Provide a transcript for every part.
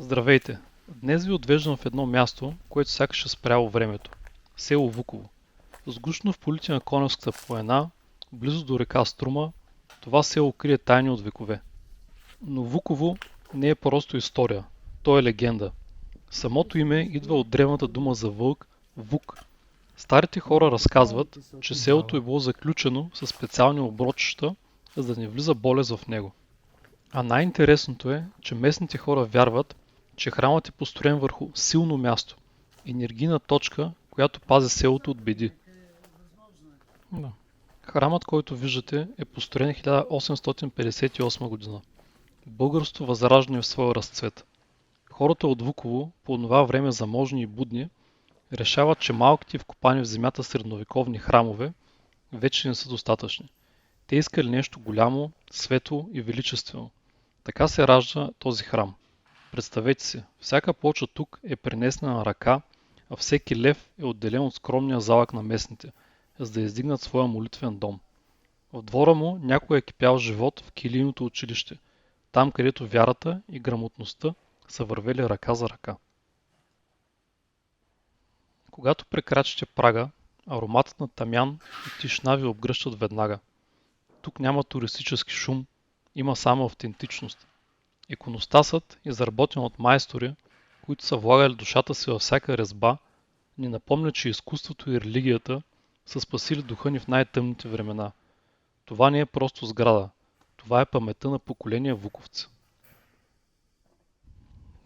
Здравейте! Днес ви отвеждам в едно място, което сякаш е спряло времето. Село Вуково. Сгушено в полите на Конявската планина, близо до река Струма, това село крие тайни от векове. Но Вуково не е просто история, то е легенда. Самото име идва от древната дума за вълк – Вук. Старите хора разказват, че селото е било заключено със специални оброчища, за да не влиза болест в него. А най-интересното е, че местните хора вярват, че храмът е построен върху силно място, енергийна точка, която пази селото от беди. Да. Храмът, който виждате, е построен 1858 година. Българското възраждане в своя разцвет. Хората от Вуково, по това време заможни и будни, решават, че малките вкопани в земята средновековни храмове вече не са достатъчни. Те искали нещо голямо, светло и величествено. Така се ражда този храм. Представете си, всяка плоча тук е пренесена на ръка, а всеки лев е отделен от скромния залък на местните, за да издигнат своя молитвен дом. В двора му някой е кипял живот в килийното училище, там където вярата и грамотността са вървели ръка за ръка. Когато прекрачите прага, ароматът на тамян и тишина ви обгръщат веднага. Тук няма туристически шум, има само автентичност. Иконостасът, изработен от майстори, които са влагали душата си във всяка резба, ни напомня, че изкуството и религията са спасили духа ни в най-тъмните времена. Това не е просто сграда, това е паметта на поколения вуковци.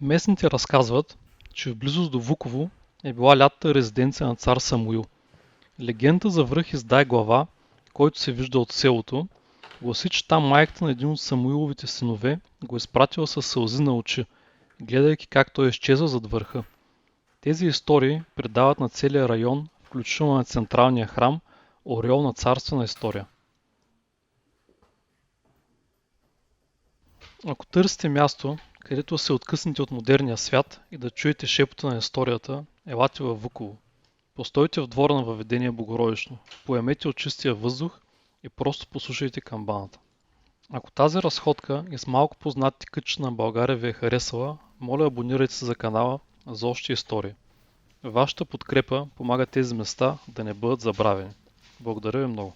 Местните разказват, че в близост до Вуково е била лятата резиденция на цар Самуил. Легенда за връх издай глава, който се вижда от селото, гласи, че там майката на един от Самуиловите синове го изпратила със сълзи на очи, гледайки как той изчезва зад върха. Тези истории предават на целия район, включително на централния храм, ореол на царствена история. Ако търсите място, където се откъснете от модерния свят и да чуете шепота на историята, елате във Вуково. Постойте в двора на въведение Богородично, поемете от чистия въздух и просто послушайте камбаната. Ако тази разходка и с малко познати кътчета на България ви е харесала, моля абонирайте се за канала за още истории. Вашата подкрепа помага тези места да не бъдат забравени. Благодаря ви много.